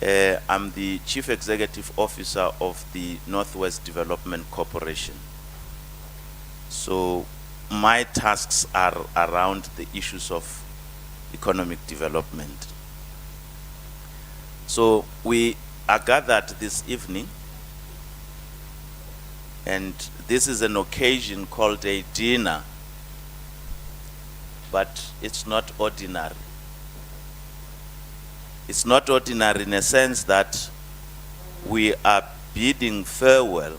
I'm the Chief Executive Officer of the Northwest Development Corporation. So my tasks are around the issues of economic development. So we are gathered this evening, and this is an occasion called a dinner, but it's not ordinary. It's not ordinary in a sense that we are bidding farewell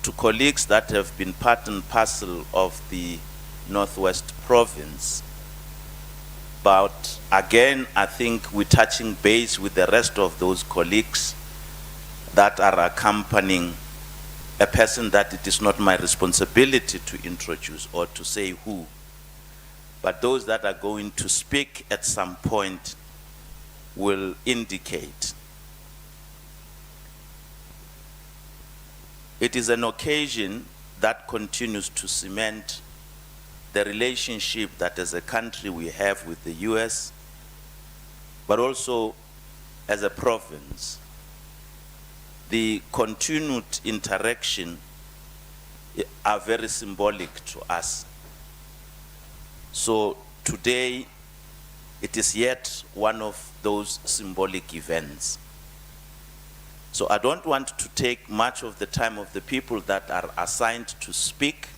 to colleagues that have been part and parcel of the Northwest Province. But again, I think we're touching base with the rest of those colleagues that are accompanying a person that it is not my responsibility to introduce or to say who, but those that are going to speak at some point will indicate. It is an occasion that continues to cement the relationship that as a country we have with the US, but also as a province. The continued interaction are very symbolic to us. So today, it is yet one of those symbolic events. So I don't want to take much of the time of the people that are assigned to speak,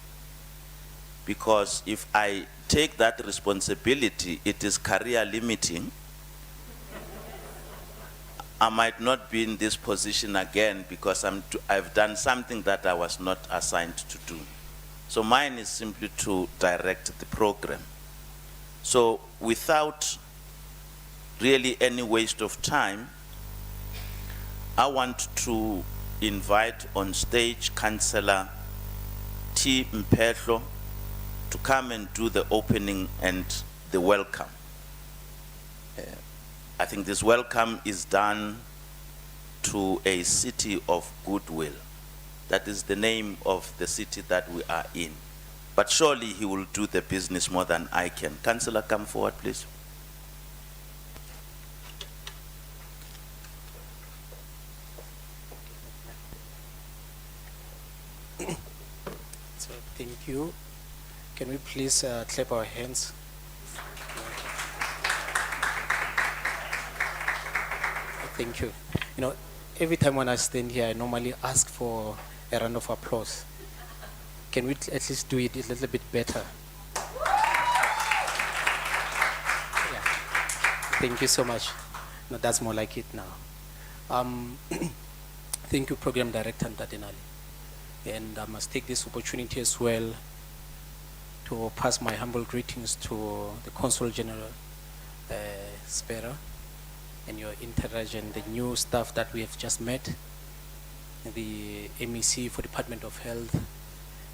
because if I take that responsibility, it is career limiting. I might not be in this position again because I've done something that I was not assigned to do. So mine is simply to direct the program. So without really any waste of time, I want to invite on stage Councillor T. Mpehlo to come and do the opening and the welcome. I think this welcome is done to a city of goodwill. That is the name of the city that we are in. But surely he will do the business more than I can. Councillor, come forward, please. So, thank you. Can we please clap our hands? Thank you. You know, every time when I stand here, I normally ask for a round of applause. Can we at least do it a little bit better? Yeah. Thank you so much. No, that's more like it now. Thank you, Program Director Ntadenali. And I must take this opportunity as well to pass my humble greetings to the Consul General, Spera, and your interaction, the new staff that we have just met, the MEC for Department of Health,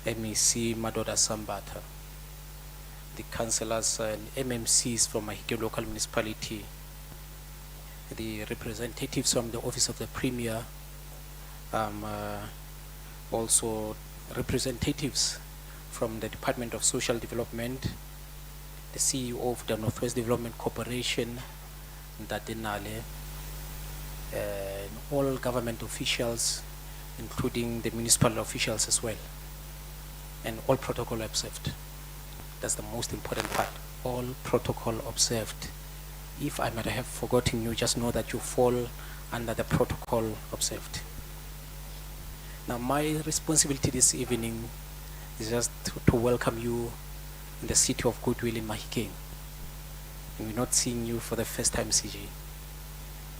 MEC Madoda Sambata, the councillors and MMCs from Mahikeng local municipality, the representatives from the Office of the Premier, also representatives from the Department of Social Development, the CEO of the Northwest Development Corporation, Ntadenali, and all government officials, including the municipal officials as well, and all protocol observed. That's the most important part. All protocol observed. If I might have forgotten you, just know that you fall under the protocol observed. Now, my responsibility this evening is just to welcome you in the city of goodwill in Mahikeng. We're not seeing you for the first time, CJ.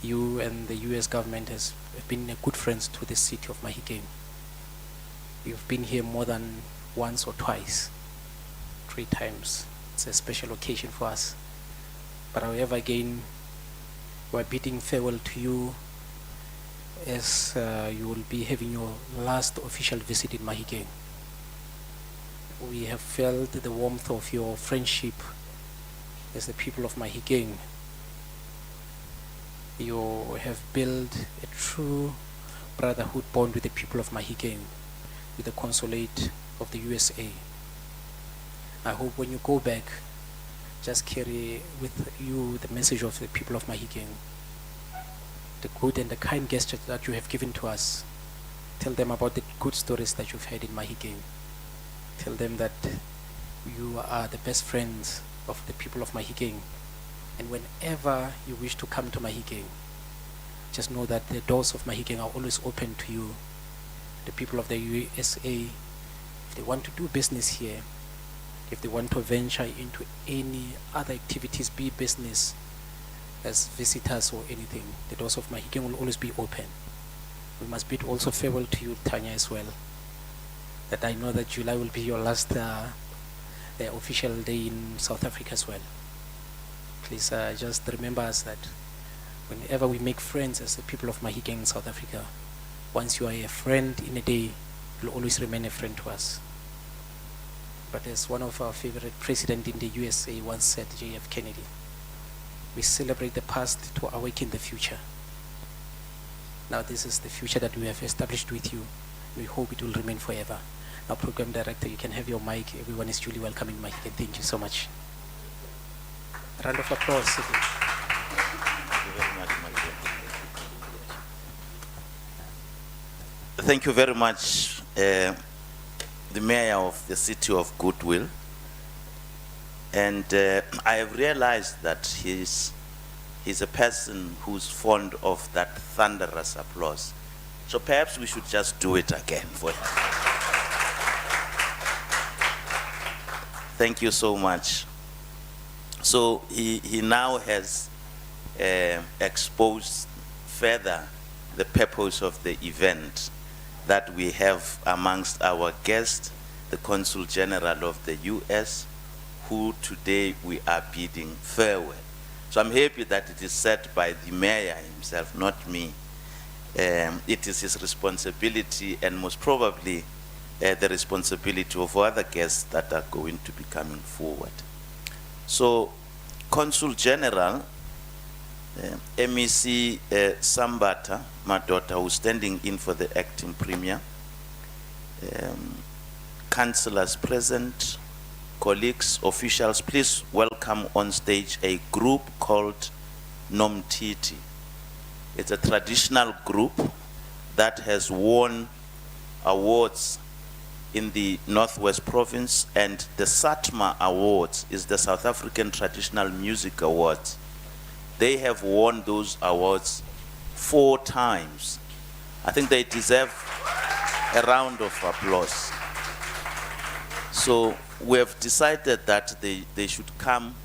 You and the US government have been good friends to the city of Mahikeng. You've been here more than once or twice, 3 times. It's a special occasion for us. But however, again, we're bidding farewell to you as you will be having your last official visit in Mahikeng. We have felt the warmth of your friendship as the people of Mahikeng. You have built a true brotherhood bond with the people of Mahikeng, with the consulate of the USA. I hope when you go back, just carry with you the message of the people of Mahikeng. the good and the kind gestures that you have given to us. Tell them about the good stories that you've had in Mahikeng. Tell them that you are the best friends of the people of Mahikeng. And whenever you wish to come to Mahikeng, just know that the doors of Mahikeng are always open to you. The people of the USA, if they want to do business here, if they want to venture into any other activities, be business as visitors or anything, the doors of Mahikeng will always be open. We must bid also farewell to you, Tanya, as well. That I know that July will be your last official day in South Africa as well. Please just remember us that whenever we make friends as the people of Mahikeng in South Africa, once you are a friend in a day, you'll always remain a friend to us. But as one of our favorite presidents in the USA once said, J.F. Kennedy, we celebrate the past to awaken the future. Now this is the future that we have established with you. We hope it will remain forever. Now, Program Director, you can have your mic. Everyone is duly welcome in Mahikeng. Thank you so much. Round of applause. Thank you very much, my dear. Thank you very much, the Mayor of the City of Goodwill. And I have realized that he's a person who's fond of that thunderous applause. So perhaps we should just do it again for him. Thank you so much. So he now has exposed further the purpose of the event that we have amongst our guests, the Consul General of the US, who today we are bidding farewell. So I'm happy that it is said by the Mayor himself, not me. It is his responsibility and most probably the responsibility of other guests that are going to be coming forward. So, Consul General, MEC Sambata, my daughter, who's standing in for the acting premier, councillors present, colleagues, officials, please welcome on stage a group called Nomtiti. It's a traditional group that has won awards in the Northwest Province, and the Satma Awards is the South African Traditional Music Awards. They have won those awards 4 times. I think they deserve a round of applause. So we have decided that they should come.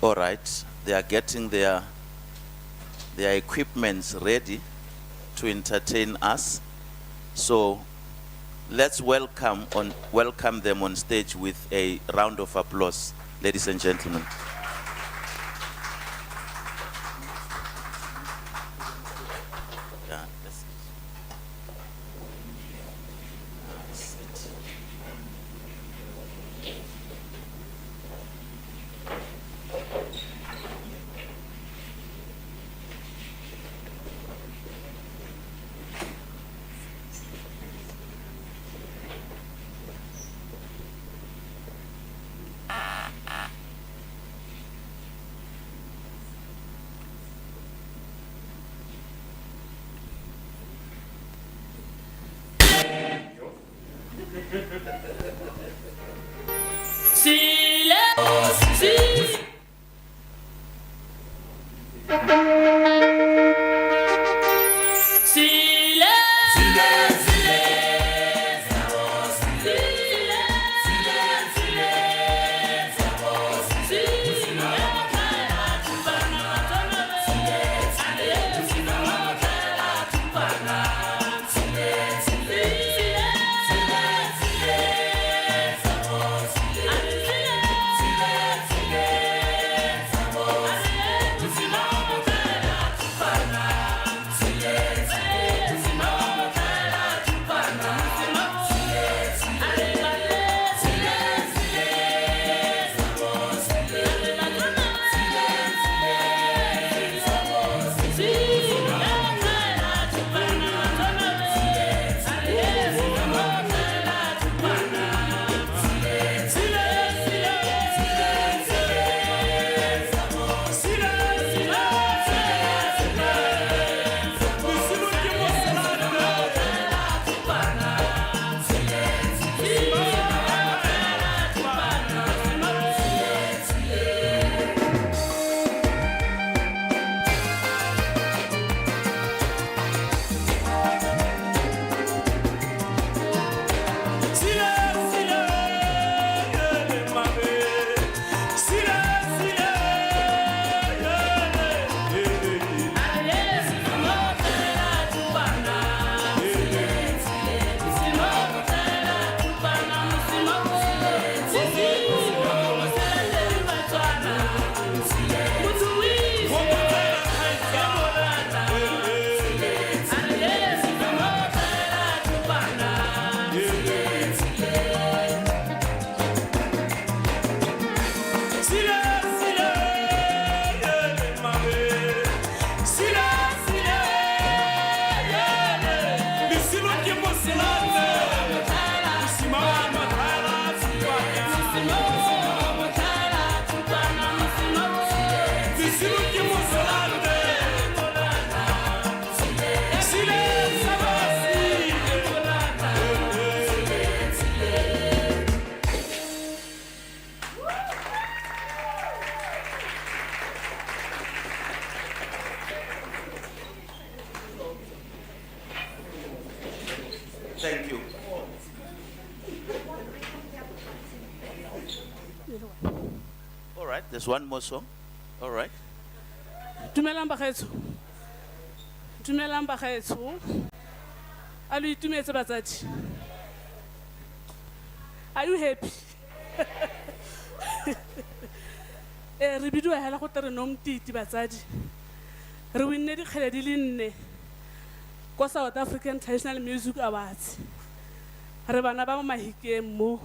All right, they are getting their equipments ready to entertain us. So let's welcome them on stage with a round of applause, ladies and gentlemen. All right, there's one more song. All right. Dumelang bagaetsho. Dumelang bagaetsho. A lo itumetse batsadi. Are you happy? Re bidiwa hela go tere no mtiti batsadi. Re winne dikgele di le 4 ko South African Traditional Music Awards. Re bana ba mo Mahikeng mo.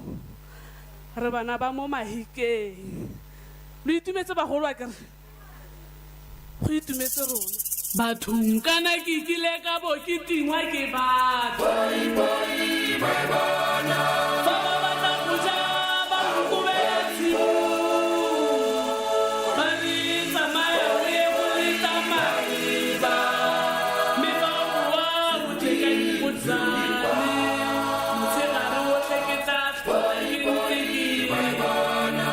Re bana ba mo Mahikeng. Lo itumetse bagolo a kere. Go itumetse rona. Bathong kana ke kile ka bo ke tingwa ke batho. Boi ba bona. Fa ba batla go ja ba nkubetsi. Ba di tsamaya o ye go le tsamaya ba. Me ba bua go teka dipotsane. Motshegare o tleketsa ke ntse ke bona.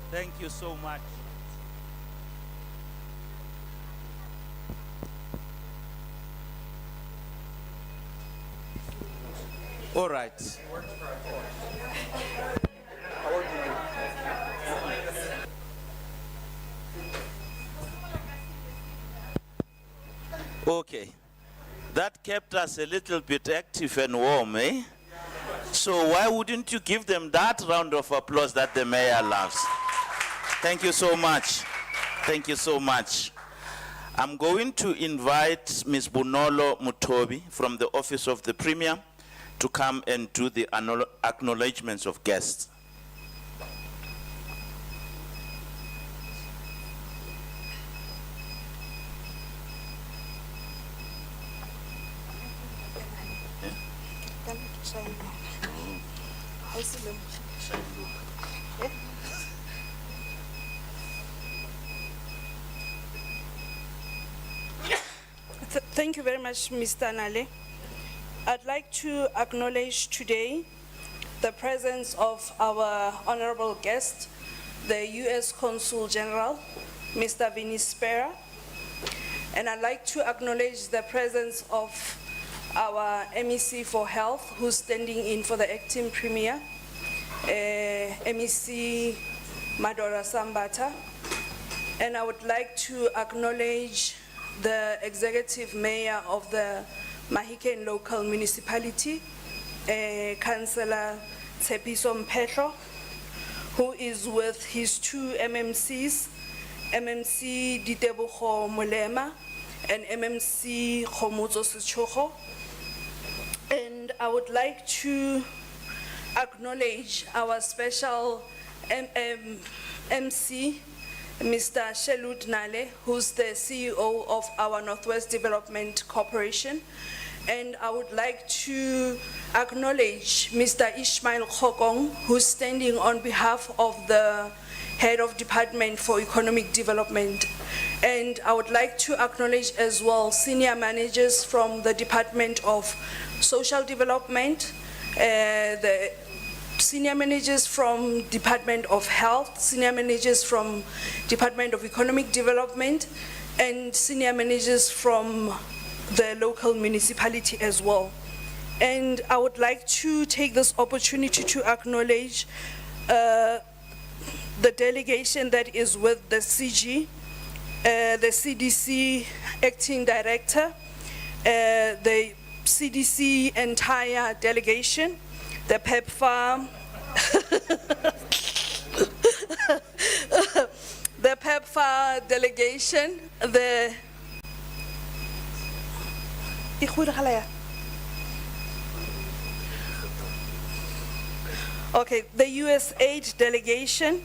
Thank you so much. All right. Okay. That kept us a little bit active and warm, eh? So why wouldn't you give them that round of applause that the mayor loves? Thank you so much. Thank you so much. I'm going to invite Ms. Bunolo Mutobi from the Office of the Premier to come and do the acknowledgements of guests. Thank you very much, Mr. Nale. I'd like to acknowledge today the presence of our honorable guest, the US Consul General, Mr. Vincent Spera. And I'd like to acknowledge the presence of our MEC for Health, who's standing in for the acting premier, MEC Madora Sambata. And I would like to acknowledge the executive mayor of the Mahikeng local municipality, Councillor Tshepiso Mphetlo, who is with his two MMCs, MMC Ditebogo Molema and MMC Khomotso Sechoko. And I would like to acknowledge our special MC, Mr. Shelud Nale, who's the CEO of our Northwest Development Corporation. And I would like to acknowledge Mr. Ishmael Khokong, who's standing on behalf of the Head of Department for Economic Development. And I would like to acknowledge as well senior managers from the Department of Social Development, the senior managers from Department of Health, senior managers from Department of Economic Development, and senior managers from the local municipality as well. And I would like to take this opportunity to acknowledge the delegation that is with the CG, the CDC acting director, the CDC entire delegation, the PEPFAR, the PEPFAR delegation, the USAID delegation,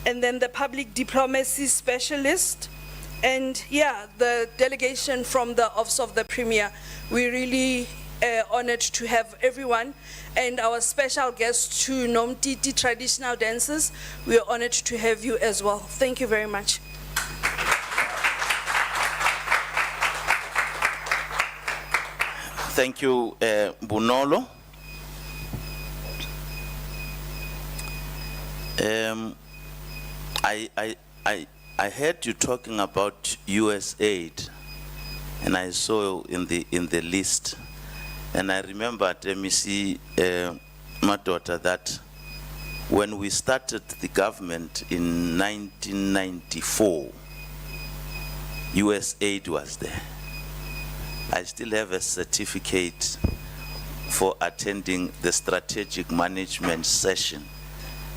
and then the public diplomacy specialist, and yeah, the delegation from the Office of the Premier. We really honored to have everyone, and our special guest to Nomtiti traditional dances. We are honored to have you as well. Thank you very much. Thank you, Bunolo. I heard you talking about USAID, and I saw in the list, and I remembered MEC Madota that when we started the government in 1994, USAID was there. I still have a certificate for attending the strategic management session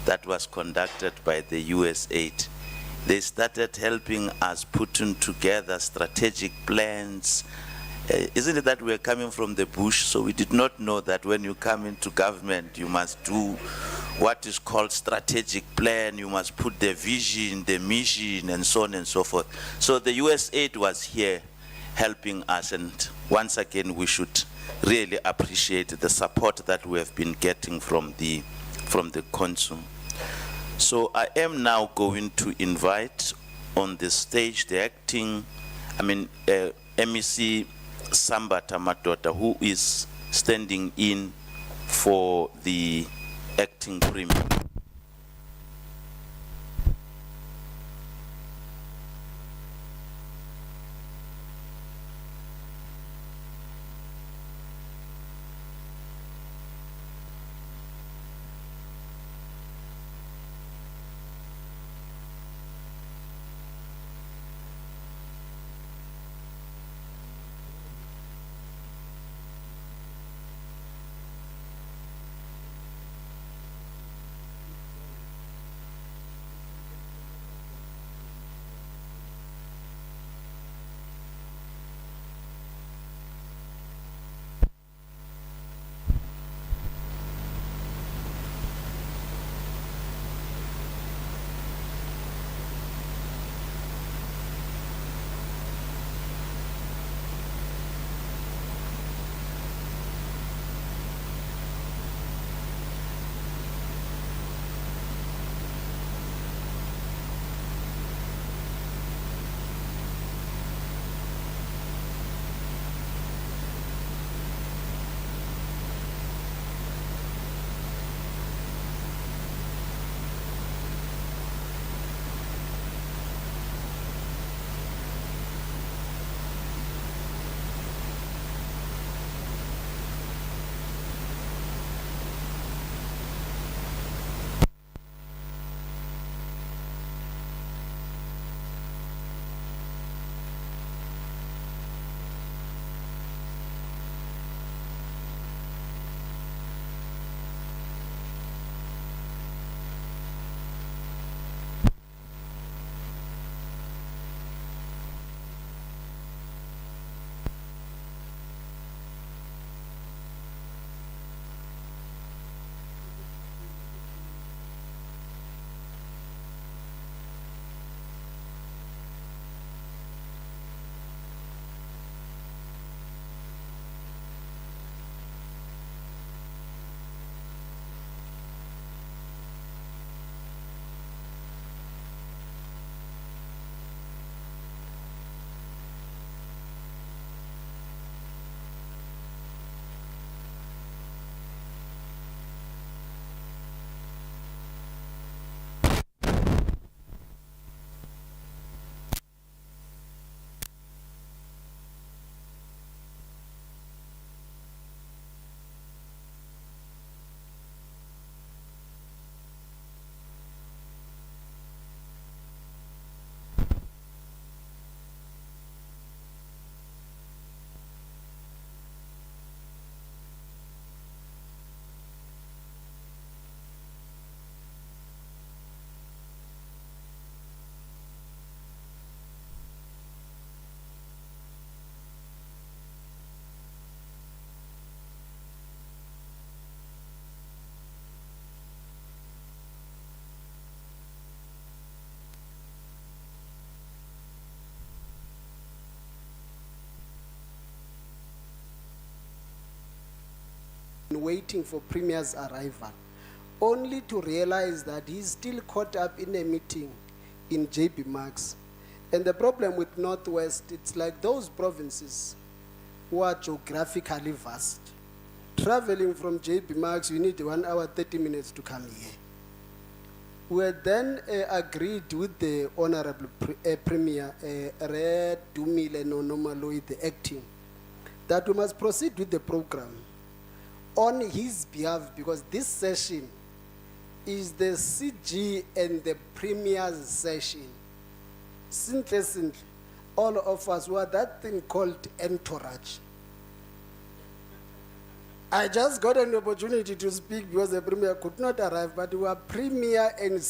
that was conducted by the USAID. They started helping us putting together strategic plans. Isn't it that we're coming from the bush, so we did not know that when you come into government, you must do what is called strategic plan, you must put the vision, the mission, and so on and so forth. So the USAID was here helping us, and once again we should really appreciate the support that we have been getting from the consul. So I am now going to invite on the stage the acting, MEC Sambata Matota, who is standing in for the acting premier. Waiting for Premier's arrival, only to realize that he's still caught up in a meeting in JB Max. And the problem with Northwest, it's like those provinces who are geographically vast. Traveling from JB Max, you need 1 hour, 30 minutes to come here. We had then agreed with the Honorable Premier, Re Dumile Nonomaloy, the acting, that we must proceed with the program on his behalf, because this session is the CG and the Premier's session. Simply, all of us were that thing called entourage. I just got an opportunity to speak because the Premier could not arrive, but we were Premier and